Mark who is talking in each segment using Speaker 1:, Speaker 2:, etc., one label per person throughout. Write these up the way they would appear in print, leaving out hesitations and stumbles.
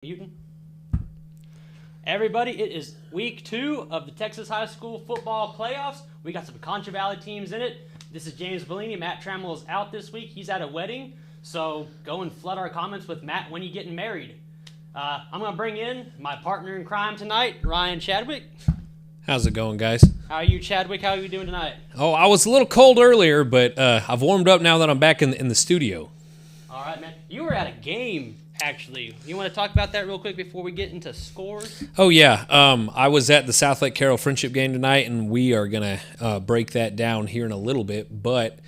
Speaker 1: Newton. Everybody, it is week 2 of the Texas High School football playoffs. We got some Concho Valley teams in it. This is James Bellini. Matt Trammell is out this week. He's at a wedding. So go and flood our comments with Matt when you getting married. I'm going to bring in my partner in crime tonight, Ryan Chadwick.
Speaker 2: How's it going, guys?
Speaker 1: How are you, Chadwick? How are you doing tonight?
Speaker 2: Oh, I was a little cold earlier, but I've warmed up now that I'm back in the studio.
Speaker 1: All right, man. You were at a game, actually. You want to talk about that real quick before we get into scores?
Speaker 2: Oh, yeah. I was at the South Lake Carroll Friendship game tonight, and we are going to break that down here in a little bit. But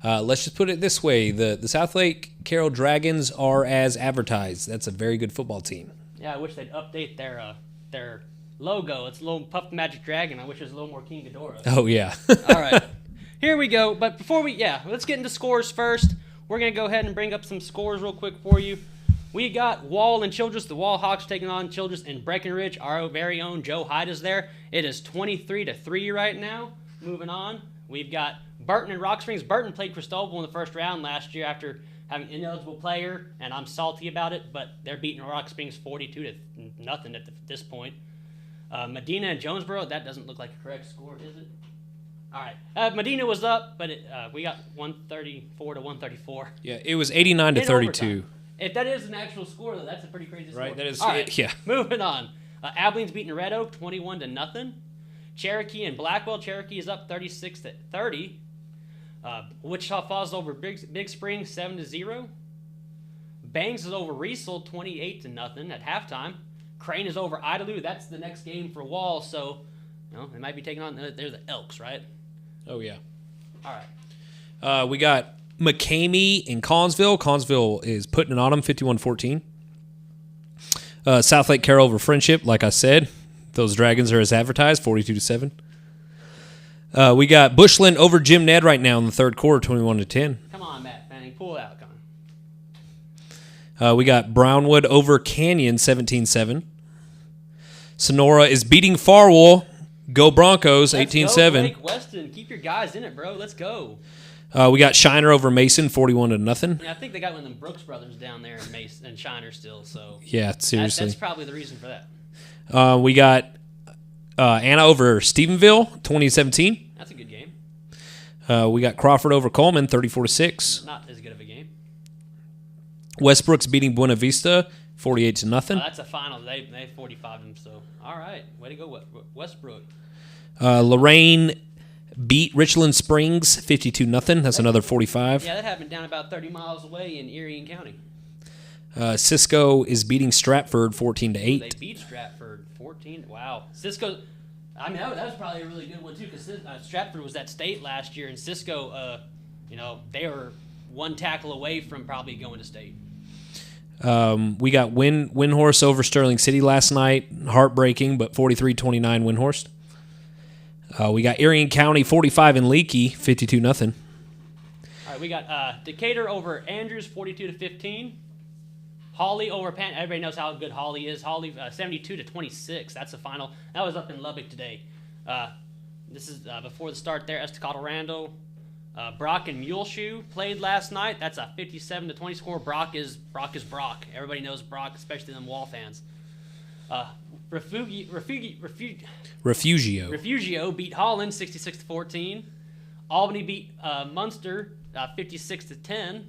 Speaker 2: let's just put it this way. The South Lake Carroll Dragons are as advertised. That's a very good football team.
Speaker 1: Yeah, I wish they'd update their logo. It's a little Puff the Magic Dragon. I wish it was a little more King Ghidorah.
Speaker 2: Oh, yeah.
Speaker 1: All right. Here we go. But before let's get into scores first. We're going to go ahead and bring up some scores real quick for you. We got Wall and Childress, the Wall Hawks taking on Childress and Breckenridge. Our very own Joe Hyde is there. It is 23-3 right now. Moving on, we've got Burton and Rock Springs. Burton played Cristobal in the first round last year after having an ineligible player, and I'm salty about it, but they're beating Rock Springs 42-0 at this point. Medina and Jonesboro, that doesn't look like a correct score, is it? All right. Medina was up, but we got 134-134.
Speaker 2: Yeah, it was 89-32.
Speaker 1: If that is an actual score, though, that's a pretty crazy score.
Speaker 2: Right, that is.
Speaker 1: All right,
Speaker 2: yeah.
Speaker 1: Moving on. Abilene's beating Red Oak 21-0. Cherokee and Blackwell. Cherokee is up 36-30. Wichita Falls over Big Spring 7-0. Bangs is over Riesel 28-0 at halftime. Crane is over Idalou. That's the next game for Wall, so they might be taking on. They're the Elks, right?
Speaker 2: Oh, yeah.
Speaker 1: All right.
Speaker 2: We got McCamey in Collinsville. Collinsville is putting it on them, 51-14. South Lake Carroll over Friendship, like I said. Those Dragons are as advertised, 42-7. We got Bushland over Jim Ned right now in the third quarter, 21-10.
Speaker 1: Come on, Matt Fanning. Pull it out. Come
Speaker 2: on. We got Brownwood over Canyon, 17-7. Sonora is beating Farwell. Go Broncos, 18-7.
Speaker 1: Let's go, Blake Weston. Keep your guys in it, bro. Let's go.
Speaker 2: We got Shiner over Mason, 41-0.
Speaker 1: Yeah, I think they got one of them Brooks brothers down there in Mason and Shiner still. So
Speaker 2: yeah, seriously,
Speaker 1: that's probably the reason for that.
Speaker 2: We got Anna over Stephenville, 20-17.
Speaker 1: That's a good game.
Speaker 2: We got Crawford over Coleman, 34-6.
Speaker 1: Not as good of a game.
Speaker 2: Westbrook's beating Buena Vista, 48-0.
Speaker 1: That's a final. They 45 them. So all right, way to go, Westbrook.
Speaker 2: Lorraine beat Richland Springs 52-0. That's another 45.
Speaker 1: Yeah, that happened down about 30 miles away in Erie County.
Speaker 2: Cisco is beating Stratford 14-8.
Speaker 1: They beat Stratford 14. Wow. Cisco, I mean, that was probably a really good one, too, because Stratford was at state last year, and Cisco, they were one tackle away from probably going to state.
Speaker 2: We got Windhorse over Sterling City last night. Heartbreaking, but 43-29 Windhorse. We got Erie County 45 and Leakey 52-0.
Speaker 1: All right, we got Decatur over Andrews 42-15. Holly over Pan. Everybody knows how good Holly is. Holly 72-26. That's the final. That was up in Lubbock today. This is before the start there. Estacado Randall. Brock and Muleshoe played last night. That's a 57-20 score. Brock is Brock. Everybody knows Brock, especially them Wall fans. Refugio beat Holland 66-14. Albany beat Munster 56-10.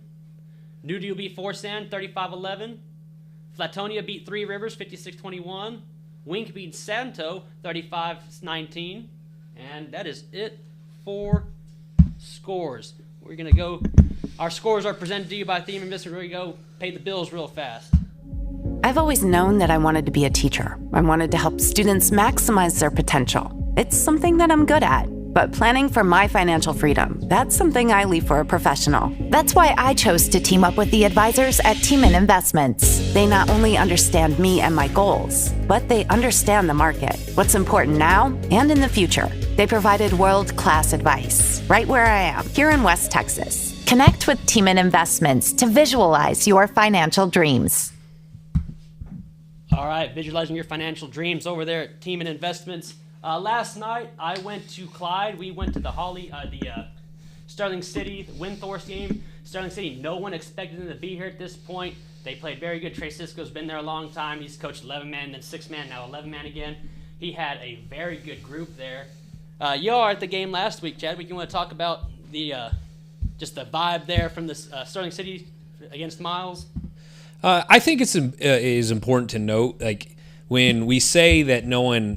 Speaker 1: New Deal beat Forsan 35-11. Flatonia beat Three Rivers 56-21. Wink beat Santo 35-19. And that is it for scores. We're going to go. Our scores are presented to you by Theme Investment. We're going to go pay the bills real fast.
Speaker 3: I've always known that I wanted to be a teacher. I wanted to help students maximize their potential. It's something that I'm good at. But planning for my financial freedom, that's something I leave for a professional. That's why I chose to team up with the advisors at Teeman Investments. They not only understand me and my goals, but they understand the market, what's important now and in the future. They provided world-class advice right where I am, here in West Texas. Connect with Teeman Investments to visualize your financial dreams.
Speaker 1: All right, visualizing your financial dreams over there at Teeman Investments. Last night, I went to Clyde. We went to the Sterling City, the Windthorst game. Sterling City, no one expected them to be here at this point. They played very good. Trey Sisko's been there a long time. He's coached 11-man, then 6-man, now 11-man again. He had a very good group there. You are at the game last week, Chadwick. You want to talk about the just the vibe there from the Sterling City against Miles?
Speaker 2: I think it is important to note, like, when we say that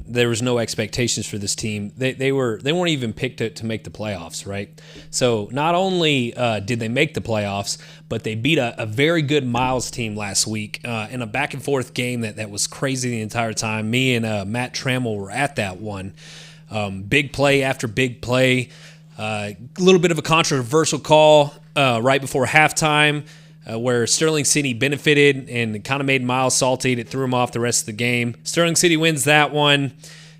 Speaker 2: there was no expectations for this team, they weren't even picked to make the playoffs, right? So not only did they make the playoffs, but they beat a very good Miles team last week in a back and forth game that was crazy the entire time. Me and Matt Trammell were at that one. Big play after big play. A little bit of a controversial call right before halftime. Where Sterling City benefited and kind of made Miles salty. It threw him off the rest of the game. Sterling City wins that one.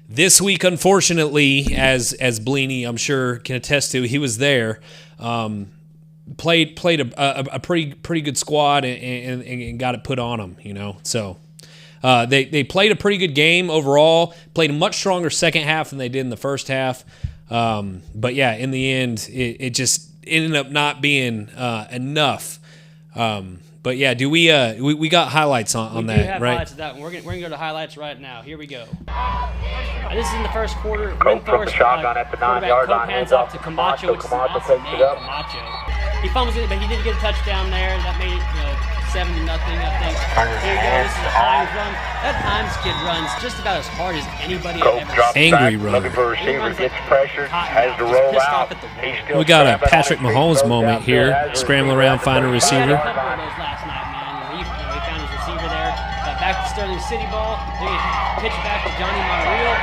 Speaker 2: This week, unfortunately, as Blaney, I'm sure, can attest to, he was there. Played a pretty good squad and got it put on him, you know. So they played a pretty good game overall. Played a much stronger second half than they did in the first half. But yeah, in the end, it just ended up not being enough. But yeah, do we got highlights on that,
Speaker 1: We do have
Speaker 2: right?
Speaker 1: highlights of that one. We're gonna go to highlights right now. Here we go. This is in the first quarter.
Speaker 4: Cope from the shotgun at the 9-yard line.
Speaker 1: Hands off to Camacho, which is an awesome name, Camacho. He fumbles it, but he did get a touchdown there. That made it 7-0, I think. Here we go. This is a Hines run. That Hines kid runs just about as hard as anybody I've ever seen.
Speaker 2: Angry run.
Speaker 4: Looking for a receiver, gets pressure, has to roll out.
Speaker 2: We got a Patrick Mahomes moment here, scrambling around, finding a receiver.
Speaker 1: Last night, man. He found his receiver there. Back to Sterling City ball. Pitch back to Johnny Monreal.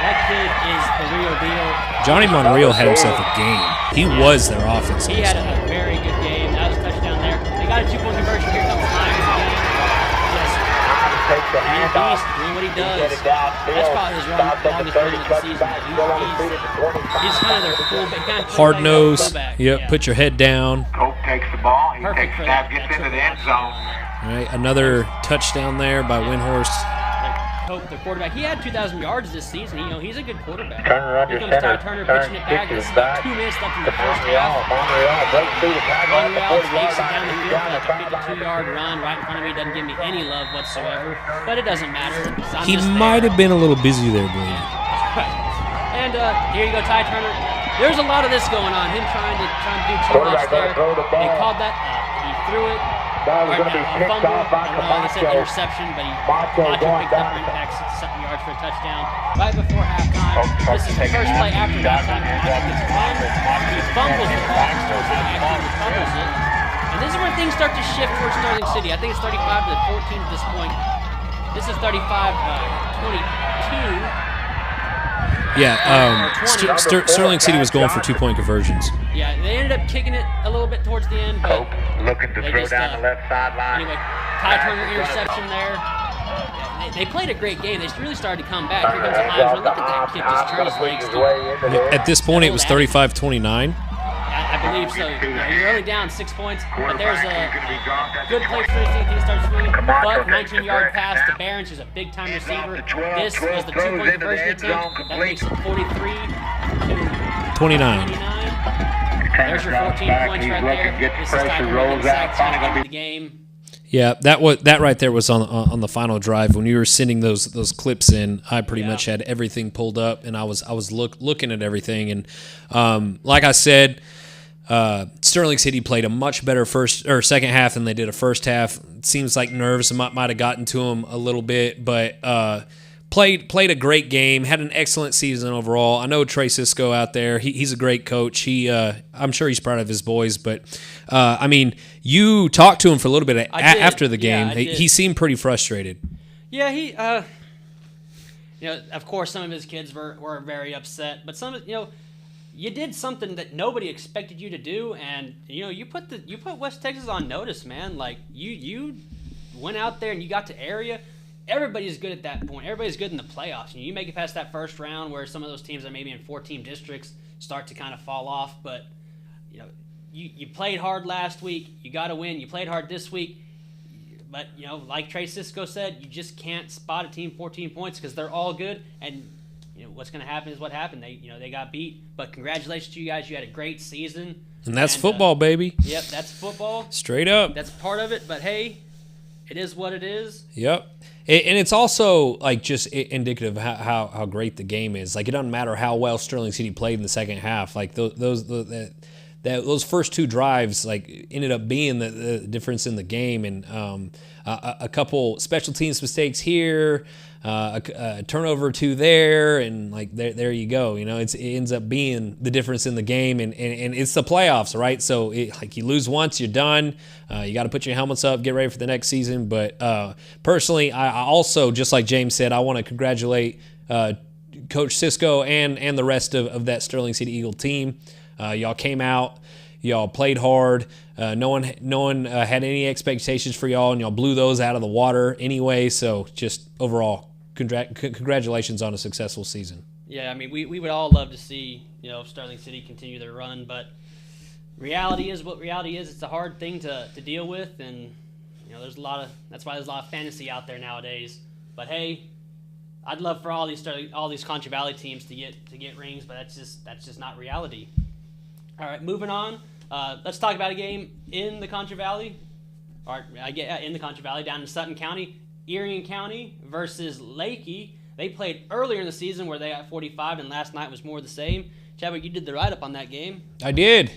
Speaker 1: That kid is the real deal.
Speaker 2: Johnny Monreal had himself a game. He was their offense.
Speaker 1: He had a very good game. That was a touchdown there. They got a 2-point conversion. Here comes Hines again. Just
Speaker 4: Takes the hand off.
Speaker 1: doing what he does. That's probably his longest run of the season. He's kind of their fullback. Kind of
Speaker 2: Hard nose.
Speaker 1: fullback.
Speaker 2: Yep.
Speaker 1: Yeah.
Speaker 2: Put your head down.
Speaker 4: Cope takes the ball. He
Speaker 1: Perfect
Speaker 4: takes
Speaker 1: for
Speaker 4: a snap,
Speaker 1: that
Speaker 4: gets into the end
Speaker 1: triple
Speaker 4: zone.
Speaker 1: option.
Speaker 2: All right, another touchdown there by Windhorst.
Speaker 1: Cope, the quarterback. He had 2,000 yards this season. He's a good quarterback.
Speaker 4: Turner under
Speaker 1: Here comes Ty
Speaker 4: center.
Speaker 1: Turner pitching it back. This is about 2 minutes left in the first half.
Speaker 4: Monreal breaks through the tackle at the
Speaker 1: Monreal
Speaker 4: 40-yard
Speaker 1: takes it down
Speaker 4: line.
Speaker 1: the
Speaker 4: He's
Speaker 1: field
Speaker 4: down
Speaker 1: for
Speaker 4: to
Speaker 1: like a 52-yard run right in front of me. Doesn't give me any love whatsoever, but it doesn't matter. I'm
Speaker 2: He
Speaker 1: just
Speaker 2: might
Speaker 1: there.
Speaker 2: have been a little busy there, Blaine.
Speaker 1: And here you go, Ty Turner. There's a lot of this going on. Him trying to do too much
Speaker 4: Quarterback
Speaker 1: there.
Speaker 4: gonna throw the ball.
Speaker 1: They called that. He threw it.
Speaker 4: Ball was
Speaker 1: Or,
Speaker 4: going to be
Speaker 1: a
Speaker 4: picked
Speaker 1: fumble.
Speaker 4: off by
Speaker 1: I don't know, they said
Speaker 4: Camacho.
Speaker 1: interception, but
Speaker 4: Camacho
Speaker 1: Camacho
Speaker 4: going
Speaker 1: picked up
Speaker 4: down.
Speaker 1: running back 60-something yards for a touchdown right before halftime.
Speaker 4: Coach
Speaker 1: This is the
Speaker 4: taking
Speaker 1: first
Speaker 4: it.
Speaker 1: play after halftime.
Speaker 4: Here's
Speaker 1: Camacho gets one. He fumbles the ball. Actually recovers it. And this is where things start to shift towards Sterling City. I think it's 35-14 at this point. This is 35-22.
Speaker 2: Yeah, Sterling City was going for 2-point conversions.
Speaker 1: Yeah, they ended up kicking it a little bit towards the end, but
Speaker 4: Cope looking to
Speaker 1: they
Speaker 4: throw
Speaker 1: just,
Speaker 4: down the left sideline.
Speaker 1: anyway, Ty Turner interception there. Yeah, they played a great game. They really started to come back. Here comes the Hines run. Look at that kid just turn his legs.
Speaker 2: At this point, it was 35-29.
Speaker 1: I believe so. You're only down 6 points, but there's a good play for the team starts swinging. But 19-yard pass to Barons, who's a big-time receiver. This was the 2-point conversion attempt. That makes it 43-29.
Speaker 2: 29.
Speaker 1: There's your 14 points right there. This is Ty Turner getting sacked, trying to get into the game.
Speaker 2: Yeah, that right there was on the final drive when you were sending those clips in. I pretty much had everything pulled up, and I was looking at everything, and like I said, Sterling City played a much better second half than they did a first half. It seems like nerves might have gotten to them a little bit, but played a great game. Had an excellent season overall. I know Trey Sisko out there. He's a great coach. I'm sure he's proud of his boys, but I mean, you talked to him for a little bit after the game. He seemed pretty frustrated.
Speaker 1: Yeah, he of course some of his kids were very upset, but some you did something that nobody expected you to do, and you put West Texas on notice, man. Like you went out there and you got to area. Everybody's good at that point. Everybody's good in the playoffs. You make it past that first round where some of those teams that maybe in 4-team districts start to kind of fall off, but you played hard last week. You got to win. You played hard this week. But, like Trey Sisko said, you just can't spot a team 14 points because they're all good. And, what's going to happen is what happened. They got beat. But congratulations to you guys. You had a great season.
Speaker 2: And that's football, baby.
Speaker 1: Yep, that's football.
Speaker 2: Straight up.
Speaker 1: That's part of it. But, hey, It is what it is.
Speaker 2: Yep. And it's also like just indicative of how great the game is. Like, it doesn't matter how well Sterling City played in the second half. Like those first two drives like ended up being the difference in the game. And a couple special teams mistakes here, a turnover or two there, and like there you go. You know, it ends up being the difference in the game, and it's the playoffs, right? So like you lose once, you're done. You got to put your helmets up, get ready for the next season. But personally, I also, just like James said, I want to congratulate Coach Cisco and the rest of that Sterling City Eagle team. Y'all came out, y'all played hard. No one had any expectations for y'all, and y'all blew those out of the water anyway. So just overall, congratulations on a successful season.
Speaker 1: Yeah, I mean, we would all love to see, Sterling City continue their run, but reality is what reality is. It's a hard thing to deal with, and that's why there's a lot of fantasy out there nowadays. But hey, I'd love for all these Concho Valley teams to get rings, but that's just not reality. All right, moving on. Let's talk about a game in the Concho Valley, in the Concho Valley down in Sutton County. Erie County versus Lakey. They played earlier in the season where they got 45, and last night was more of the same. Chadwick, you did the write-up on that game.
Speaker 2: I did.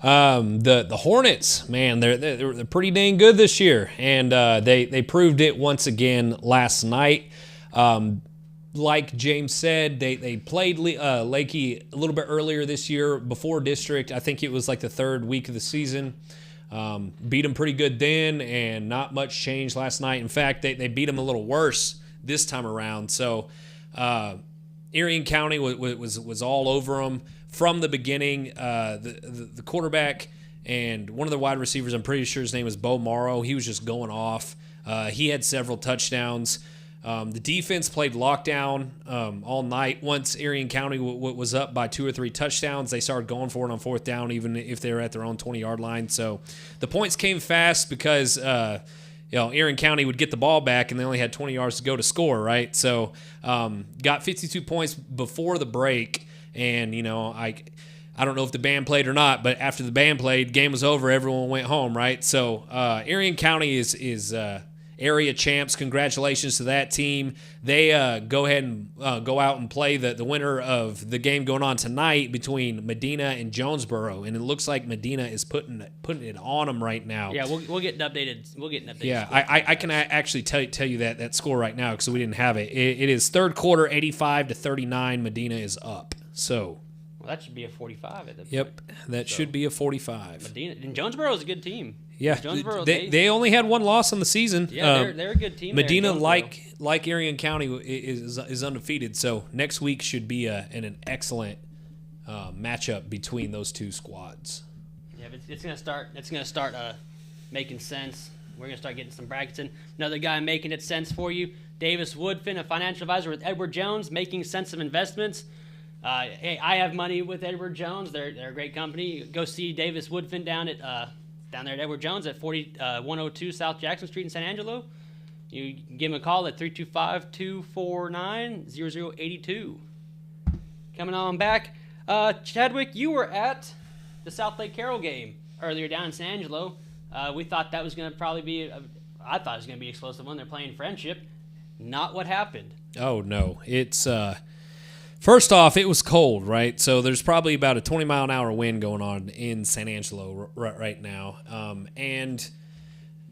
Speaker 2: The Hornets, man, they're pretty dang good this year, and they proved it once again last night. Like James said, they played Lakey a little bit earlier this year before district. I think it was like the third week of the season. Beat them pretty good then, and not much changed last night. In fact, they beat them a little worse this time around. So Erie County was all over them from the beginning. The quarterback and one of the wide receivers, I'm pretty sure his name was Bo Morrow, he was just going off. He had several touchdowns. The defense played lockdown all night. Once Erie County was up by 2 or 3 touchdowns, they started going for it on fourth down, even if they were at their own 20-yard line. So the points came fast because Erie County would get the ball back, and they only had 20 yards to go to score, right? So got 52 points before the break, and I don't know if the band played or not, but after the band played, game was over, everyone went home, right? So Erie County is area champs. Congratulations to that team. They go ahead and go out and play the winner of the game going on tonight between Medina and Jonesboro, and it looks like Medina is putting it on them right now.
Speaker 1: Yeah, we'll get an updated.
Speaker 2: Yeah, I can actually tell you that score right now because we didn't have it. It is third quarter, 85-39. Medina is up. So.
Speaker 1: Well, that should be a 45 at the point.
Speaker 2: Yep, that should be a 45.
Speaker 1: Medina and Jonesboro is a good team.
Speaker 2: Yeah,
Speaker 1: Jonesboro,
Speaker 2: they only had one loss on the season.
Speaker 1: Yeah, they're a good team.
Speaker 2: Medina, like Erie County, is undefeated. So next week should be an excellent matchup between those two squads.
Speaker 1: Yeah, but it's gonna start making sense. We're gonna start getting some brackets in. Another guy making it sense for you, Davis Woodfin, a financial advisor with Edward Jones, making sense of investments. Hey, I have money with Edward Jones. They're a great company. Go see Davis Woodfin down there at Edward Jones at 102 South Jackson Street in San Angelo. You can give him a call at 325-249-0082. Coming on back, Chadwick, you were at the South Lake Carroll game earlier down in San Angelo. We thought that was going to probably be I thought it was going to be an explosive one. They're playing Friendship. Not what happened.
Speaker 2: Oh, no. It's first off, it was cold, right? So there's probably about a 20-mile-an-hour wind going on in San Angelo right now. And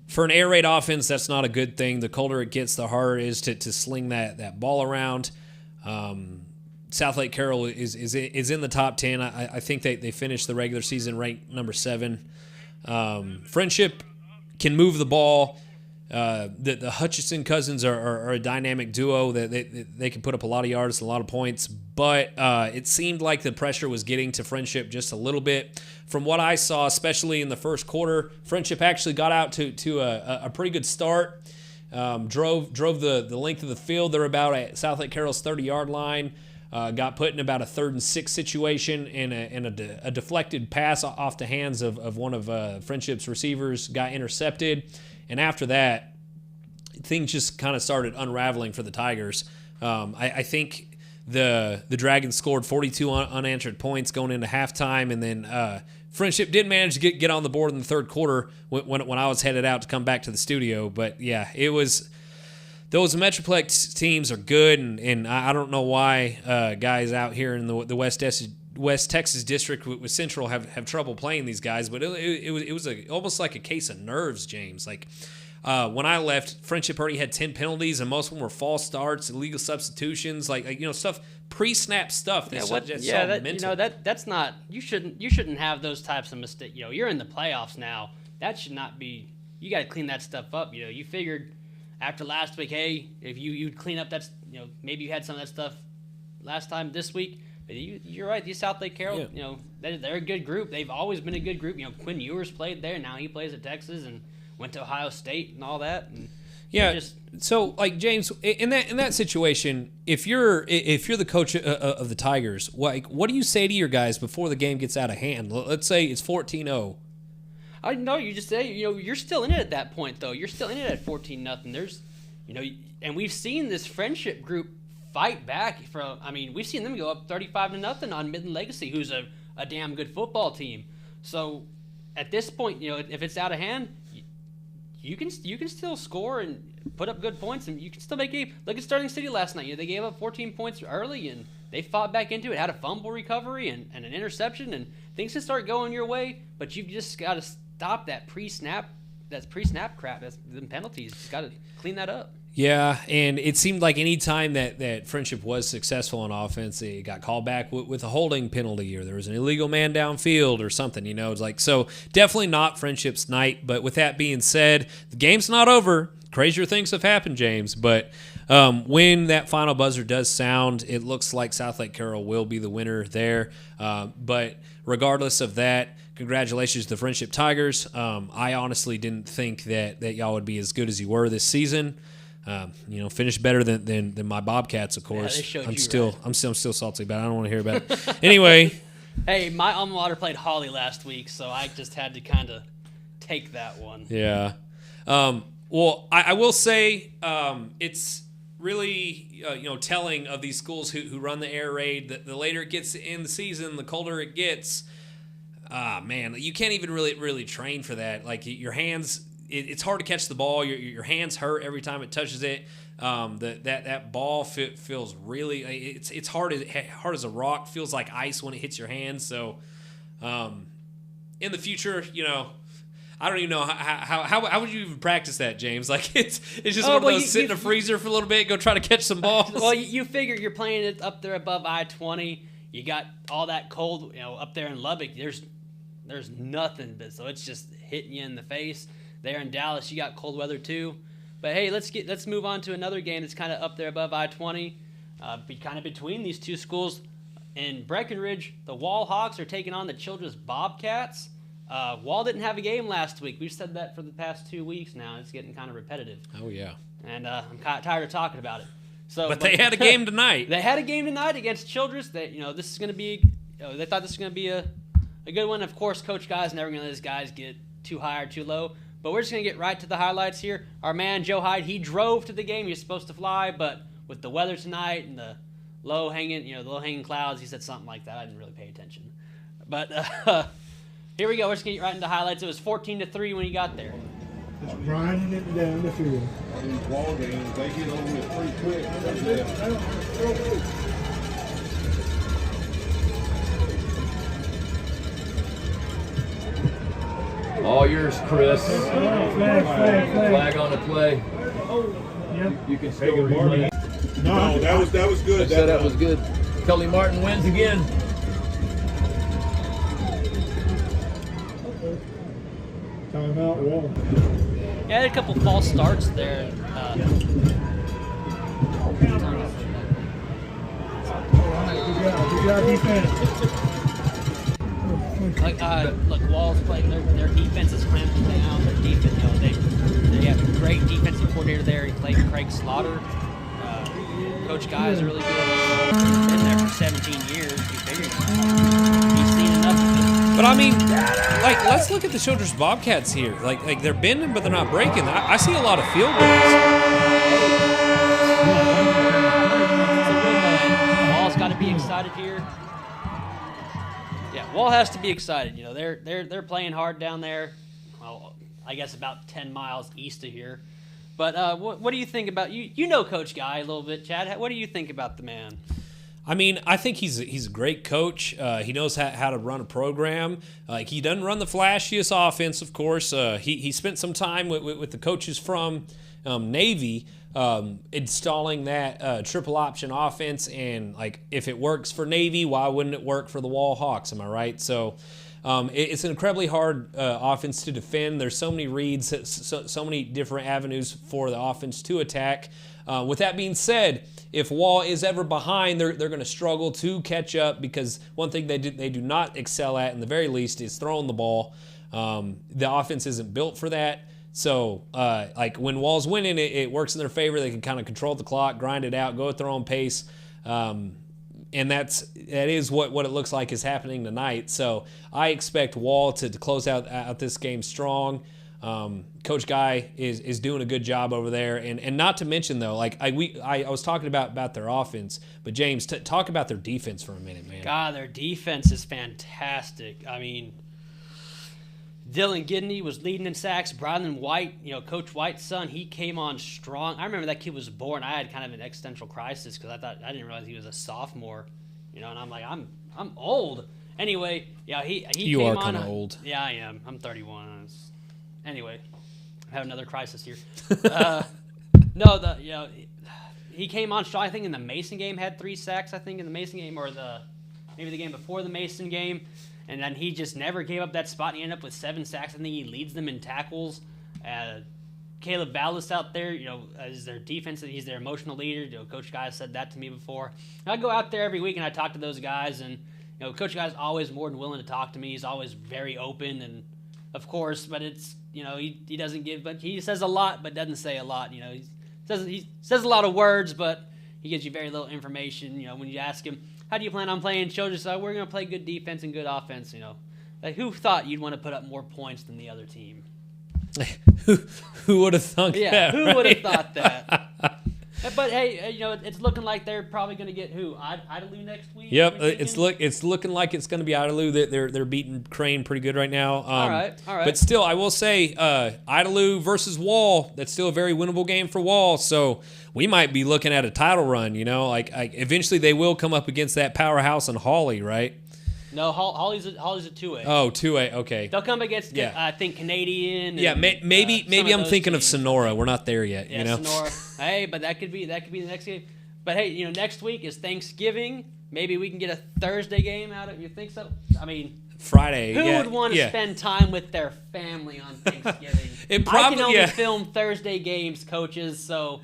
Speaker 2: for an air raid offense, that's not a good thing. The colder it gets, the harder it is to sling that ball around. South Lake Carroll is in the top 10. I think they finished the regular season ranked number 7. Friendship can move the ball. The Hutchison cousins are a dynamic duo that they can put up a lot of yards, a lot of points, but it seemed like the pressure was getting to Friendship just a little bit. From what I saw, especially in the first quarter, Friendship actually got out to a pretty good start. Drove the length of the field. They're about at South Lake Carroll's 30-yard line. Got put in about a 3rd and 6 situation, and a deflected pass off the hands of one of Friendship's receivers got intercepted. And after that, things just kind of started unraveling for the Tigers. I think the Dragons scored 42 unanswered points going into halftime, and then Friendship did manage to get on the board in the third quarter when I was headed out to come back to the studio. But, yeah, it was – those Metroplex teams are good, and I don't know why guys out here in the West Texas district with Central have trouble playing these guys. But it was almost like a case of nerves, James. Like when I left, Friendship already had 10 penalties, and most of them were false starts, illegal substitutions, like stuff – pre-snap stuff. That's
Speaker 1: that's not. You shouldn't have those types of mistakes. You're in the playoffs now. That should not be. You got to clean that stuff up. You figured after last week, hey, if you'd clean up that, maybe you had some of that stuff last time this week. But you're right. These South Lake Carroll, they're a good group. They've always been a good group. Quinn Ewers played there. Now he plays at Texas and went to Ohio State and all that. And
Speaker 2: so like James, in that situation, if you're the coach of the Tigers, what do you say to your guys before the game gets out of hand? Let's say it's 14-0.
Speaker 1: I know you just say you're still in it at that point though. You're still in it at 14-0. There's and we've seen this Friendship group fight back from. I mean, we've seen them go up 35-0 on Midland Legacy, who's a damn good football team. So at this point, if it's out of hand, you can still score and put up good points, and you can still make a game. Look at Sterling City last night. They gave up 14 points early, and they fought back into it, had a fumble recovery and an interception, and things can start going your way, but you've just got to stop that pre-snap crap. That's the penalties. You've got to clean that up.
Speaker 2: Yeah, and it seemed like any time that Friendship was successful on offense, it got called back with a holding penalty, or there was an illegal man downfield or something, It's like, so definitely not Friendship's night. But with that being said, the game's not over. Crazier things have happened, James. But when that final buzzer does sound, it looks like South Lake Carroll will be the winner there. But regardless of that, congratulations to the Friendship Tigers. I honestly didn't think that y'all would be as good as you were this season. Finished better than my Bobcats, of course.
Speaker 1: Yeah,
Speaker 2: I'm still salty about it. I don't want to hear about it. Anyway.
Speaker 1: Hey, my alma mater played Holly last week, so I just had to kind of take that one.
Speaker 2: Yeah. Well, I will say it's really telling of these schools who run the air raid. The later it gets in the season, the colder it gets. Man, you can't even really train for that. Like your hands. It's hard to catch the ball. Your hands hurt every time it touches it. That ball feels really. It's hard as a rock. Feels like ice when it hits your hands. So, in the future, I don't even know how would you even practice that, James? Like it's just one of those sit in a freezer for a little bit, go try to catch some balls.
Speaker 1: Well, you figure you're playing it up there above I-20. You got all that cold, up there in Lubbock. There's nothing, but so it's just hitting you in the face. There in Dallas, you got cold weather too. But hey, let's move on to another game that's kind of up there above I-20, kind of between these two schools. In Breckenridge, the Wall Hawks are taking on the Childress Bobcats. Wall didn't have a game last week. We've said that for the past 2 weeks now. It's getting kind of repetitive.
Speaker 2: Oh yeah.
Speaker 1: And I'm kind of tired of talking about it.
Speaker 2: But they had a game tonight.
Speaker 1: They had a game tonight against Childress. This is going to be. They thought this was going to be a good one. Of course, Coach Guy's never going to let his guys get too high or too low. But we're just going to get right to the highlights here. Our man, Joe Hyde, he drove to the game. He was supposed to fly, but with the weather tonight and the low-hanging clouds, he said something like that. I didn't really pay attention. But here we go. We're just going to get right into highlights. It was 14-3 when he got there.
Speaker 5: Just grinding it down the field.
Speaker 6: These ball games, they get over it pretty quick.
Speaker 7: All yours, Chris.
Speaker 5: Flag.
Speaker 7: On the play.
Speaker 5: Yep.
Speaker 7: You can still replay.
Speaker 6: No, that was good.
Speaker 7: That was good. Kelly Martin wins again.
Speaker 5: Timeout, Wall.
Speaker 1: Yeah, had a couple false starts there.
Speaker 5: Good job, defense.
Speaker 1: Look, Wall's playing. Their defense is clamping down. Their defense, they have a great defensive coordinator there. He played Craig Slaughter. Coach Guy is really good. He's been there for 17 years. You figure he's seen enough of it.
Speaker 2: But I mean, let's look at the Childress Bobcats here. Like they're bending, but they're not breaking. I see a lot of field goals. Wall's got to be excited here. Yeah,
Speaker 1: Wall has to be excited. You know, they're playing hard down there. Well, I guess about 10 miles east of here. But what do you think about you? You know Coach Guy a little bit, Chad. What do you think about the man?
Speaker 2: I mean, I think he's a great coach. He knows how to run a program. He doesn't run the flashiest offense, of course. He spent some time with the coaches from Navy installing that triple option offense. And, like, if it works for Navy, why wouldn't it work for the Wall Hawks? Am I right? So it's an incredibly hard offense to defend. There's so many reads, so many different avenues for the offense to attack. With that being said, if Wall is ever behind, they're going to struggle to catch up, because one thing they do not excel at, in the very least, is throwing the ball. The offense isn't built for that. So, like, when Wall's winning, it works in their favor. They can kind of control the clock, grind it out, go at their own pace. And that is what it looks like is happening tonight. So I expect Wall to close out this game strong. Coach Guy is doing a good job over there, and not to mention, though, like I was talking about their offense, but James, talk about their defense for a minute, man.
Speaker 1: God, their defense is fantastic. I mean, Dylan Gidney was leading in sacks. Brylan White, you know, Coach White's son, he came on strong. I remember that kid was born. I had kind of an existential crisis because I didn't realize he was a sophomore, you know, and I'm like, I'm old. Anyway, yeah, he
Speaker 2: You
Speaker 1: came
Speaker 2: are
Speaker 1: on.
Speaker 2: kind of old.
Speaker 1: Yeah, I am. I'm 31. Anyway, I have another crisis here. He came on strong. I think in the Mason game had 3 sacks. I think in the Mason game, or maybe the game before the Mason game, and then he just never gave up that spot. And he ended up with 7 sacks. I think he leads them in tackles. Caleb Ballas out there, you know, is their defense. He's their emotional leader. You know, Coach Guy said that to me before. And I go out there every week and I talk to those guys, and you know, Coach Guy's always more than willing to talk to me. He's always very open, and of course, but it's, you know, he doesn't give, but he says a lot, but doesn't say a lot. You know, he says a lot of words, but he gives you very little information. You know, when you ask him, how do you plan on playing? Children say, we're going to play good defense and good offense. You know, like, who thought you'd want to put up more points than the other team?
Speaker 2: Who would have thunk that?
Speaker 1: Yeah, who
Speaker 2: right?
Speaker 1: would have thought that? But hey, you know, it's looking like they're probably going to get who? Idalou next week?
Speaker 2: Yep, it's looking like it's going to be Idalou. They're beating Crane pretty good right now.
Speaker 1: All right.
Speaker 2: But still, I will say, Idalou versus Wall, that's still a very winnable game for Wall. So we might be looking at a title run. You know, like eventually they will come up against that powerhouse in Hawley, right?
Speaker 1: No, Holly's a 2A.
Speaker 2: Oh, 2A, okay.
Speaker 1: They'll come against, I think, Canadian.
Speaker 2: Yeah, maybe I'm thinking of Sonora. We're not there yet.
Speaker 1: Yeah,
Speaker 2: you know?
Speaker 1: Sonora. Hey, but that could be the next game. But hey, you know, next week is Thanksgiving. Maybe we can get a Thursday game out of it. You think so? I mean,
Speaker 2: Friday.
Speaker 1: Who would want to spend time with their family on Thanksgiving? I can only film Thursday games, coaches. So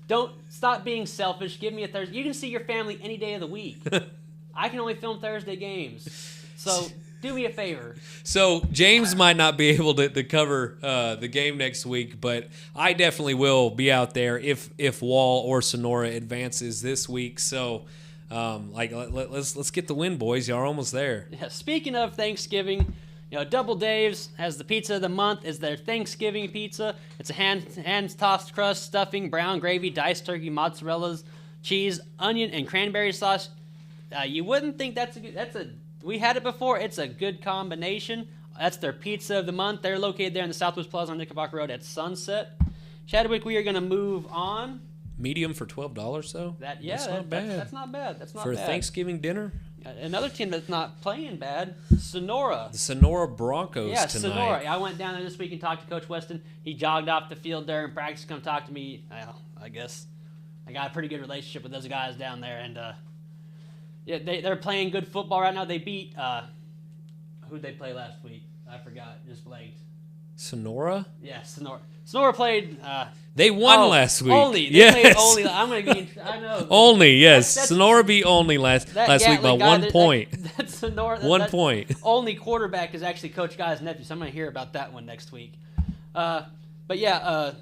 Speaker 1: don't stop being selfish. Give me a Thursday. You can see your family any day of the week. I can only film Thursday games. So do me a favor.
Speaker 2: So James might not be able to cover the game next week, but I definitely will be out there if Wall or Sonora advances this week. So let's get the win, boys. Y'all are almost there.
Speaker 1: Yeah, speaking of Thanksgiving, you know, Double Dave's has the pizza of the month is their Thanksgiving pizza. It's a hand tossed crust, stuffing, brown gravy, diced turkey, mozzarellas, cheese, onion, and cranberry sauce. You wouldn't think we had it before. It's a good combination. That's their pizza of the month. They're located there in the Southwest Plaza on Knickerbocker Road at Sunset. Chadwick, we are going to move on.
Speaker 2: Medium for $12, though?
Speaker 1: That's not bad. That's not bad.
Speaker 2: For a Thanksgiving dinner?
Speaker 1: Another team that's not playing bad, Sonora.
Speaker 2: The Sonora Broncos tonight.
Speaker 1: Sonora. I went down there this week and talked to Coach Weston. He jogged off the field there in practice, come talk to me. Well, I guess I got a pretty good relationship with those guys down there, and they're playing good football right now. They beat who'd they play last week? I forgot. Just blanked.
Speaker 2: Sonora?
Speaker 1: Yeah, Sonora. Sonora played.
Speaker 2: They won last week.
Speaker 1: Only. They played only. I'm gonna be. I know.
Speaker 2: Only, yes. Sonora beat only last week by 1 point.
Speaker 1: That's Sonora.
Speaker 2: 1 point.
Speaker 1: Only quarterback is actually Coach Guy's nephew, so I'm gonna hear about that one next week. But yeah,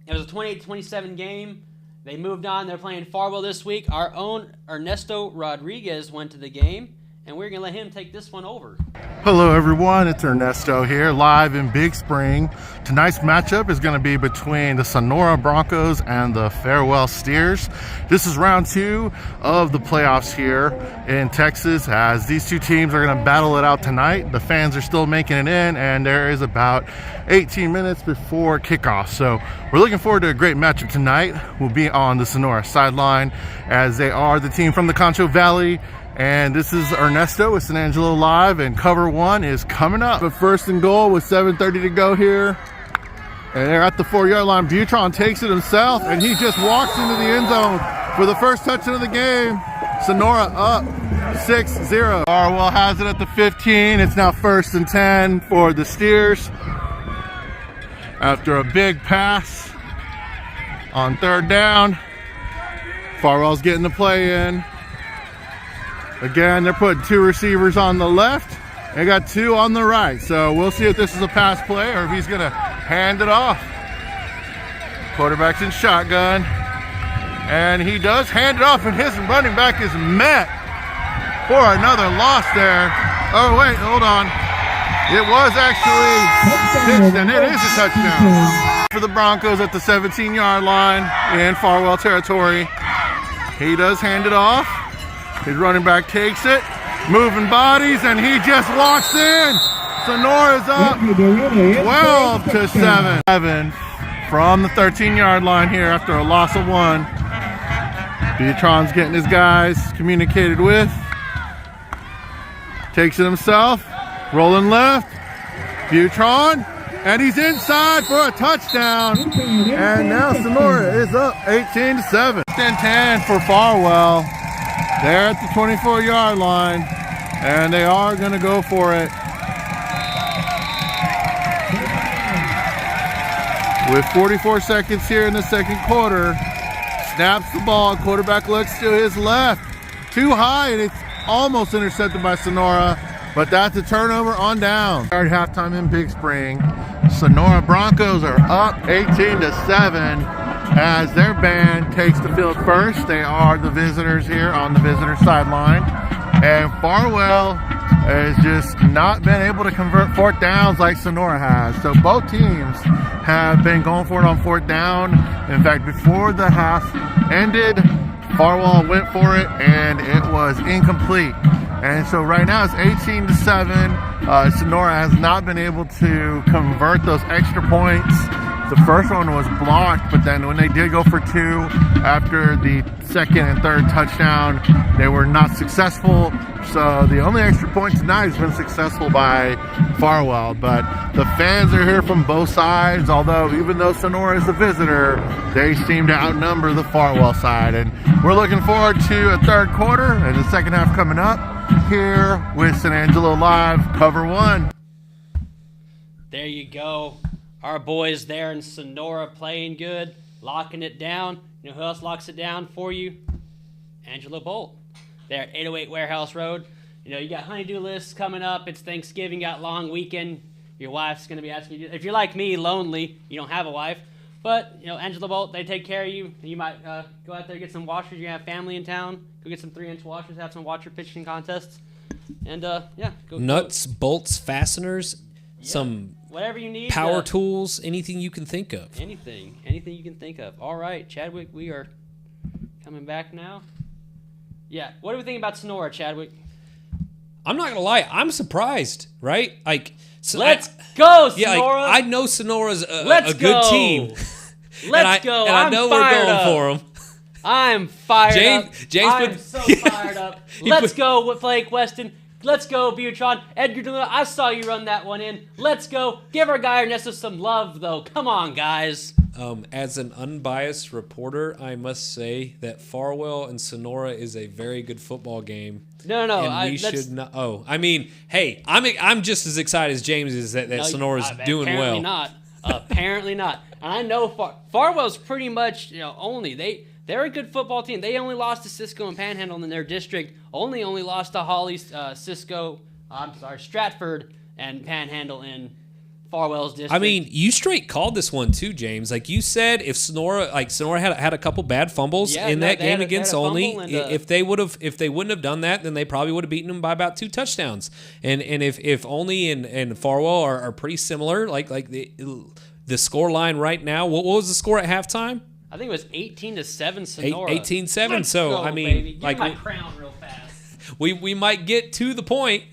Speaker 1: it was a 28-27 game. They moved on. They're playing Farwell this week. Our own Ernesto Rodriguez went to the game, and we're going to let him take this one over.
Speaker 8: Hello everyone, it's Ernesto here, live in Big Spring. Tonight's matchup is going to be between the Sonora Broncos and the Farewell Steers. This is round 2 of the playoffs here in Texas, as these two teams are going to battle it out tonight. The fans are still making it in, and there is about 18 minutes before kickoff. So we're looking forward to a great matchup tonight. We'll be on the Sonora sideline, as they are the team from the Concho Valley. And this is Ernesto with San Angelo Live, and cover 1 is coming up. But first and goal with 7:30 to go here. And they're at the 4-yard line. Butron takes it himself, and he just walks into the end zone for the first touchdown of the game. Sonora up 6-0. Farwell has it at the 15. It's now 1st and 10 for the Steers. After a big pass on 3rd down, Farwell's getting the play in. Again, they're putting 2 receivers on the left. They got 2 on the right. So we'll see if this is a pass play or if he's going to hand it off. Quarterback's in shotgun. And he does hand it off, and his running back is met for another loss there. Oh, wait, hold on. It was actually pitched, and it is a touchdown for the Broncos at the 17-yard line in Farwell territory. He does hand it off. His running back takes it, moving bodies, and he just walks in. Sonora's up 12-7. 7 from the 13-yard line here after a loss of 1. Beatron's getting his guys communicated with. Takes it himself, rolling left. Butron, and he's inside for a touchdown. And now Sonora is up 18-7. 10-10 for Farwell. They're at the 24-yard line, and they are going to go for it. With 44 seconds here in the second quarter, snaps the ball, quarterback looks to his left. Too high, and it's almost intercepted by Sonora, but that's a turnover on down. At halftime in Big Spring, Sonora Broncos are up 18-7. As their band takes the field first. They are the visitors here on the visitor sideline. And Farwell has just not been able to convert 4th downs like Sonora has. So both teams have been going for it on 4th down. In fact, before the half ended, Farwell went for it, and it was incomplete. And so right now it's 18-7. Sonora has not been able to convert those extra points. The first one was blocked, but then when they did go for 2 after the 2nd and 3rd touchdown, they were not successful. So the only extra point tonight has been successful by Farwell. But the fans are here from both sides, although even though Sonora is a visitor, they seem to outnumber the Farwell side. And we're looking forward to a 3rd quarter and the second half coming up here with San Angelo Live, cover 1.
Speaker 1: There you go. Our boys there in Sonora playing good, locking it down. You know who else locks it down for you? Angela Bolt. They're at 808 Warehouse Road. You know, you got honeydew lists coming up. It's Thanksgiving, got long weekend. Your wife's going to be asking you. If you're like me, lonely, you don't have a wife. But, you know, Angela Bolt, they take care of you. You might go out there, get some washers. You're going to have family in town. Go get some 3-inch washers, have some washer pitching contests. And, yeah.
Speaker 2: Nuts, bolts, fasteners, some
Speaker 1: whatever you need.
Speaker 2: Power tools, anything you can think of.
Speaker 1: Anything you can think of. All right, Chadwick, we are coming back now. Yeah, what do we think about Sonora, Chadwick?
Speaker 2: I'm not gonna lie, I'm surprised. Right? Like, so
Speaker 1: let's go, Sonora.
Speaker 2: Yeah, like, I know Sonora's a good team.
Speaker 1: Let's go.
Speaker 2: And I know we're going for them.
Speaker 1: I'm fired up. I'm so fired up. Let's go with Blake Weston. Let's go, Butron. Edgar DeLuna, I saw you run that one in. Let's go. Give our guy Ernesto some love, though. Come on, guys.
Speaker 2: As an unbiased reporter, I must say that Farwell and Sonora is a very good football game.
Speaker 1: No.
Speaker 2: And we should not. Oh, I mean, hey, I'm just as excited as James is that Sonora's doing
Speaker 1: apparently
Speaker 2: well.
Speaker 1: Apparently not. And I know Farwell's pretty much, they're a good football team. They only lost to Cisco and Panhandle in their district. Only lost to Holly, Stratford, and Panhandle in Farwell's district.
Speaker 2: I mean, you straight called this one too, James. Like you said, if Sonora had a couple bad fumbles in that game against Olney, if they wouldn't have done that, then they probably would have beaten them by about 2 touchdowns. And if Olney and Farwell are pretty similar, like the score line right now, what was the score at halftime?
Speaker 1: I think it was 18-7 Sonora.
Speaker 2: 18-7. So
Speaker 1: go,
Speaker 2: I mean,
Speaker 1: baby. Give
Speaker 2: like
Speaker 1: my crown real fast.
Speaker 2: we might get to the point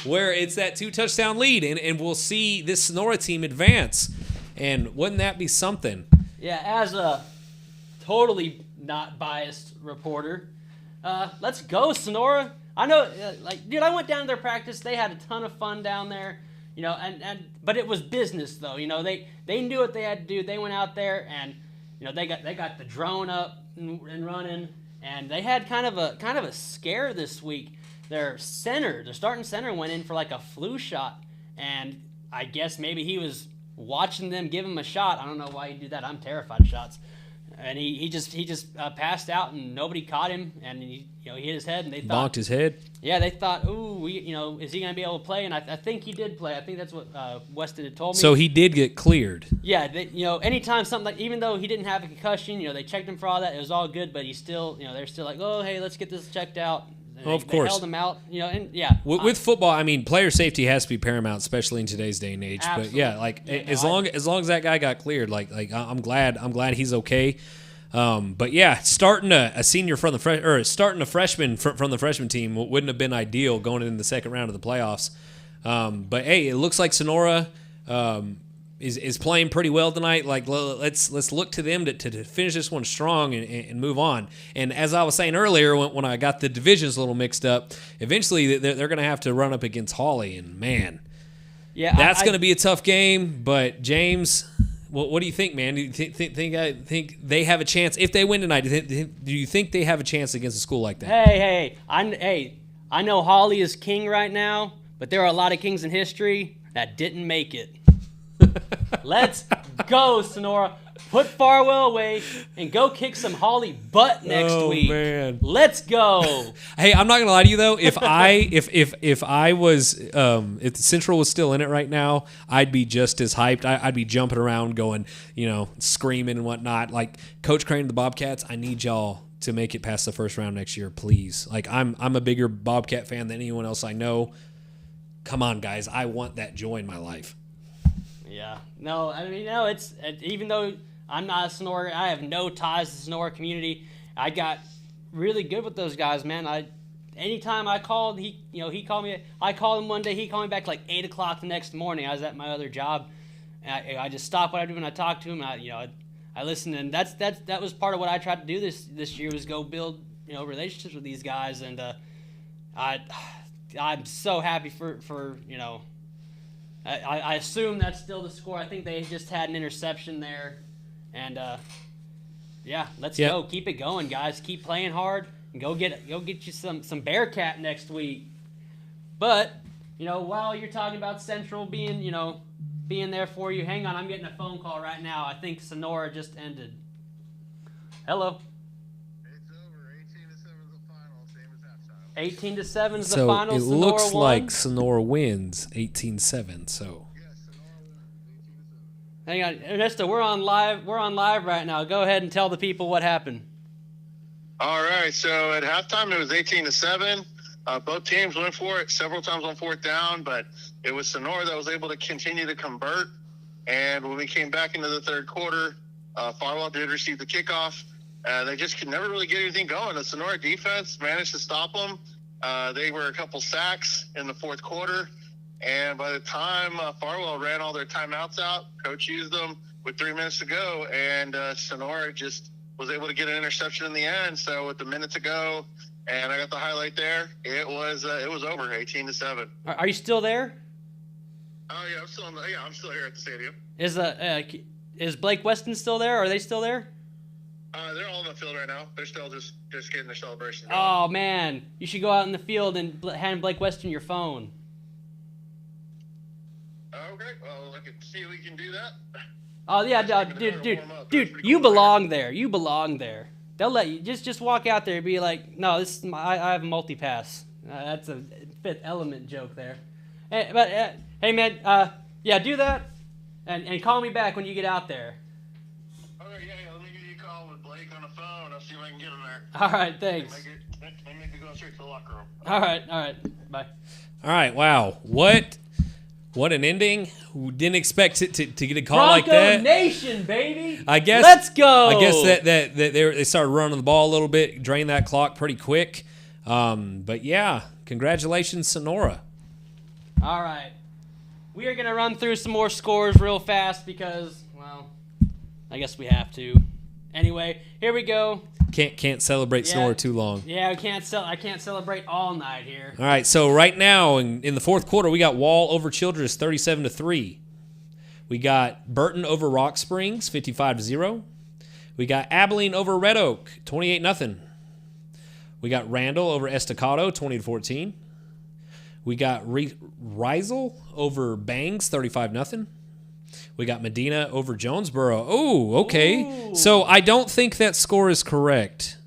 Speaker 2: where it's that 2 touchdown lead, and we'll see this Sonora team advance. And wouldn't that be something?
Speaker 1: Yeah, as a totally not biased reporter, let's go Sonora. I know, dude, I went down to their practice. They had a ton of fun down there, but it was business though. They knew what they had to do. They went out there and they got the drone up and running, and they had kind of a scare this week. Their starting center went in for like a flu shot, and I guess maybe he was watching them give him a shot. I don't know why he did that. I'm terrified of shots. And he just passed out, and nobody caught him, and he hit his head, and they thought
Speaker 2: bonked his head.
Speaker 1: Yeah, they thought, ooh, is he gonna be able to play? And I think he did play. I think that's what Weston had told me.
Speaker 2: So he did get cleared.
Speaker 1: Yeah, anytime something like, even though he didn't have a concussion, they checked him for all that. It was all good, but he's still, they're still like, oh, hey, let's get this checked out.
Speaker 2: Well, of course.
Speaker 1: They held him out, and yeah.
Speaker 2: With football, I mean, player safety has to be paramount, especially in today's day and age.
Speaker 1: Absolutely.
Speaker 2: But yeah, as long as that guy got cleared, like I'm glad he's okay. But yeah, starting a senior from the starting a freshman from the freshman team wouldn't have been ideal going into the second round of the playoffs. But hey, it looks like Sonora is playing pretty well tonight. Like let's look to them to finish this one strong and move on. And as I was saying earlier, when I got the divisions a little mixed up, eventually they're going to have to run up against Hawley, and man,
Speaker 1: yeah,
Speaker 2: that's going to be a tough game. But James, what do you think, man? Do you think they have a chance if they win tonight? Do you think they have a chance against a school like that?
Speaker 1: Hey, I know Hawley is king right now, but there are a lot of kings in history that didn't make it. Let's go, Sonora. Put Farwell away and go kick some Hawley butt next week.
Speaker 2: Man.
Speaker 1: Let's go.
Speaker 2: Hey, I'm not gonna lie to you though. If I was if Central was still in it right now, I'd be just as hyped. I'd be jumping around, going, screaming and whatnot. Like Coach Crane of the Bobcats, I need y'all to make it past the first round next year, please. Like I'm a bigger Bobcat fan than anyone else I know. Come on, guys, I want that joy in my life.
Speaker 1: Yeah. No, I mean, it's even though I'm not a Sonora, I have no ties to the Sonora community. I got really good with those guys, man. Anytime I called, he called me. I called him one day. He called me back like 8 o'clock the next morning. I was at my other job, and I just stopped what I do and I talked to him. And I listened, and that was part of what I tried to do this year, was go build relationships with these guys, and I'm so happy for. I assume that's still the score. I think they just had an interception there. And, let's go. Keep it going, guys. Keep playing hard and go get you some Bearcat next week. But, while you're talking about Central being there for you, hang on. I'm getting a phone call right now. I think Sonora just ended. Hello.
Speaker 8: It's over. 18-7 is the final, same as halftime.
Speaker 1: 18-7 is the final.
Speaker 2: It
Speaker 1: Sonora
Speaker 2: looks
Speaker 1: won.
Speaker 2: like Sonora wins 18-7. So.
Speaker 1: Hang on, Ernesto, we're on live right now. Go ahead and tell the people what happened.
Speaker 9: All right, so at halftime it was 18-7. Both teams went for it several times on fourth down, but it was Sonora that was able to continue to convert. And when we came back into the third quarter, Farwell did receive the kickoff. They just could never really get anything going. The Sonora defense managed to stop them. They were a couple sacks in the fourth quarter. And by the time Farwell ran all their timeouts out, Coach used them with 3 minutes to go, and Sonora just was able to get an interception in the end. So with the minute to go, and I got the highlight there, it was over, 18-7.
Speaker 1: Are you still there?
Speaker 9: Oh yeah, I'm still here at the stadium.
Speaker 1: Is Blake Weston still there? Are they still there?
Speaker 9: They're all in the field right now. They're still just getting their celebration going.
Speaker 1: Oh man, you should go out in the field and hand Blake Weston your phone.
Speaker 9: Okay, well, I can see if we can do that.
Speaker 1: Oh yeah, dude, you belong there. You belong there. They'll let you just walk out there and be like, no, this is I have a multi-pass. That's a Fifth Element joke there. Hey, but hey man, do that. And call me back when you get out there.
Speaker 9: Okay, yeah, let me give you a call with Blake on the phone. I'll see if I can get him there.
Speaker 1: All right, thanks.
Speaker 9: Make it go straight to the locker room.
Speaker 1: All right, bye.
Speaker 2: All right, wow. What an ending. We didn't expect it to get a call like
Speaker 1: Bronco
Speaker 2: that.
Speaker 1: Nation, baby.
Speaker 2: I guess.
Speaker 1: Let's go.
Speaker 2: I guess that they started running the ball a little bit, drained that clock pretty quick. But yeah, congratulations, Sonora.
Speaker 1: All right. We are going to run through some more scores real fast because, well, I guess we have to. Anyway, here we go.
Speaker 2: Can't celebrate Sonora too long.
Speaker 1: Yeah, I can't celebrate all night here.
Speaker 2: All right, so right now in the fourth quarter, we got Wall over Childress 37-3. We got Burton over Rock Springs 55-0. We got Abilene over Red Oak 28-0. We got Randall over Estacado 20-14. We got Riesel over Bangs 35-0. We got Medina over Jonesboro. Oh, okay.
Speaker 1: Ooh.
Speaker 2: So I don't think that score is correct.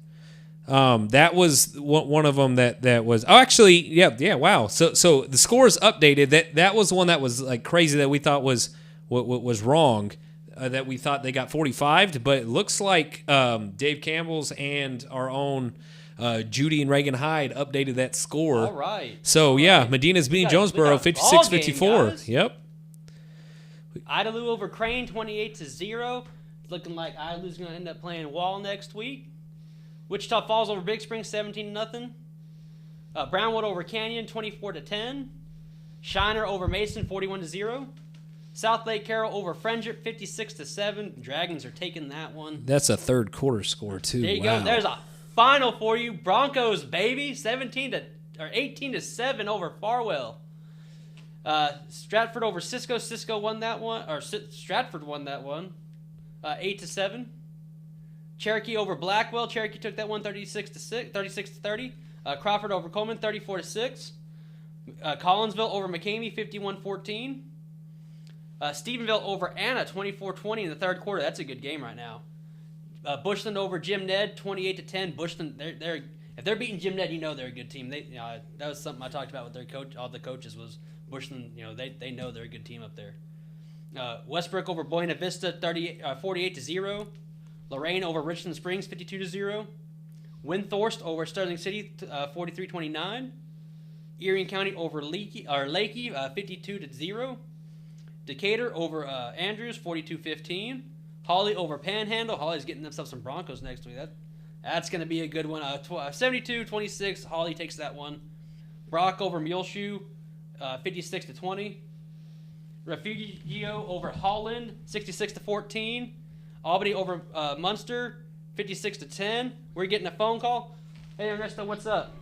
Speaker 2: That was one of them that was. Oh, actually, yeah. Wow. So the score is updated. That was the one that was like crazy that we thought was wrong. That we thought they got 45, but it looks like Dave Campbell's and our own Judy and Reagan Hyde updated that score.
Speaker 1: All right.
Speaker 2: So yeah, Medina's beating Jonesboro 56-54. Yep.
Speaker 1: Idalou over Crane 28-0. Looking like Idalou's going to end up playing Wall next week. Wichita Falls over Big Spring 17-0. Brownwood over Canyon 24-10. Shiner over Mason 41-0. South Lake Carroll over Friendship 56-7. Dragons are taking that one.
Speaker 2: That's a third quarter score too.
Speaker 1: There you go. There's a final for you. Broncos, baby. 18-7 over Farwell. Stratford over Cisco. Cisco won that one, or Stratford won that one, 8-7. Cherokee over Blackwell. Cherokee took that one 36-30. Crawford over Coleman 34-6. Collinsville over McCamey 51-14. Stephenville over Anna 24-20 in the third quarter. That's a good game right now. Bushland over Jim Ned 28-10. Bushland, they're if they're beating Jim Ned, you know they're a good team. That was something I talked about with their coach. All the coaches was Bushland. They know they're a good team up there. Westbrook over Buena Vista 48-0. Lorraine over Richland Springs 52-0. Windthorst over Sterling City 43-29. Erie County over Lakey 52-0. Decatur over Andrews 42-15. Hawley over Panhandle. Hawley's getting themselves some Broncos next week. That's going to be a good one. 72-26. Hawley takes that one. Brock over Muleshoe 56-20. Refugio over Holland 66-14. Albany over Munster 56-10. We're getting a phone call. Hey Ernesto, what's up?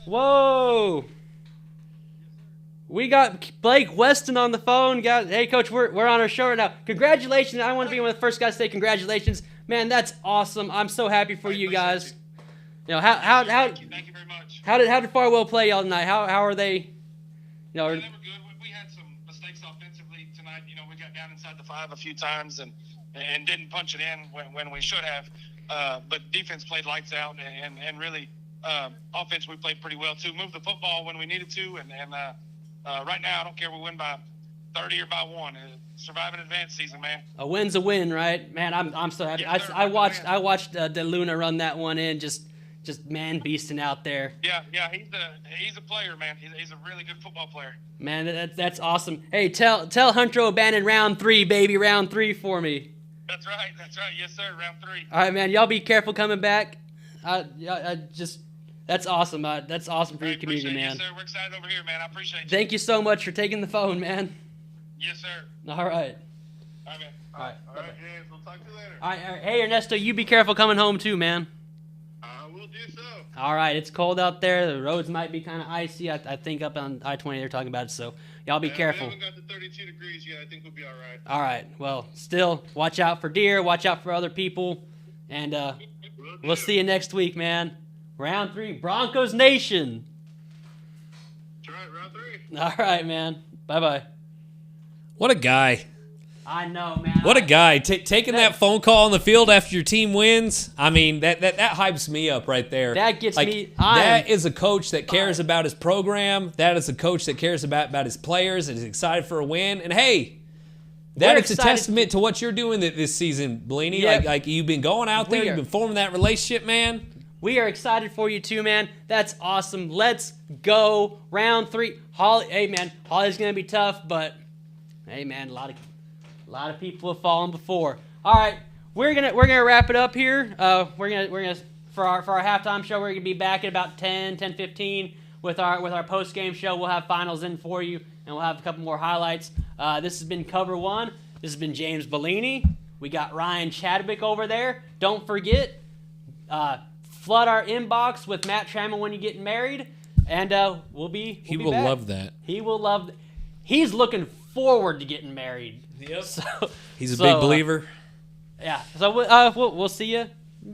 Speaker 1: Whoa! We got Blake Weston on the phone. Hey coach, we're on our show right now. Congratulations! I want to be one of the first guys to say congratulations. Man, that's awesome. I'm so happy for you guys. How
Speaker 9: Thank you very much.
Speaker 1: How did Farwell play y'all tonight? How are they?
Speaker 9: They were good. We had some mistakes offensively tonight. We got down inside the 5 a few times and didn't punch it in when we should have. But defense played lights out and really offense we played pretty well too. Moved the football when we needed to and right now I don't care if we win by 30 or by 1. Surviving advanced season, man. A win's a win, right? Man, I'm so happy. Yes, I watched DeLuna run that one in, just man beasting out there. Yeah, he's a player, man. He's a really good football player. Man, that's awesome. Hey, tell Hunter O'Bannon round 3, baby, round 3 for me. That's right. Yes, sir, round 3. All right, man. Y'all be careful coming back. That's awesome. That's awesome for your community, man. Yes, sir. We're excited over here, man. I appreciate you. Thank you so much for taking the phone, man. Yes, sir. All right. All right, man. All right, James. We'll talk to you later. All right. Hey, Ernesto, you be careful coming home too, man. I will do so. All right. It's cold out there. The roads might be kind of icy. I think up on I-20 they're talking about it, so y'all be careful. We haven't got to 32 degrees yet. I think we'll be all right. All right. Well, still, watch out for deer. Watch out for other people. And we'll see you next week, man. Round 3, Broncos Nation. That's right, round 3. All right, man. Bye-bye.
Speaker 2: What a guy.
Speaker 1: I know, man.
Speaker 2: What a guy. Taking that phone call on the field after your team wins. I mean, that hypes me up right there.
Speaker 1: That gets
Speaker 2: like,
Speaker 1: me.
Speaker 2: That is a coach that cares about his program. That is a coach that cares about his players and is excited for a win. And hey, that is a testament to what you're doing this season, Blaney.
Speaker 1: Yep.
Speaker 2: Like you've been going out there, you've been forming that relationship, man.
Speaker 1: We are excited for you too, man. That's awesome. Let's go. Round 3. Holly, hey man, Holly's gonna be tough, but hey man, a lot of people have fallen before. All right, we're gonna wrap it up here. We're gonna for our halftime show. We're gonna be back at about 10:15 with our post game show. We'll have finals in for you, and we'll have a couple more highlights. This has been Cover 1. This has been James Bellini. We got Ryan Chadwick over there. Don't forget, flood our inbox with Matt Trammell when you're getting married, and we'll be
Speaker 2: He will
Speaker 1: back.
Speaker 2: love that.
Speaker 1: He will love. He's looking forward to getting married.
Speaker 2: Yep.
Speaker 1: So,
Speaker 2: He's a big believer.
Speaker 1: Yeah. So we'll see you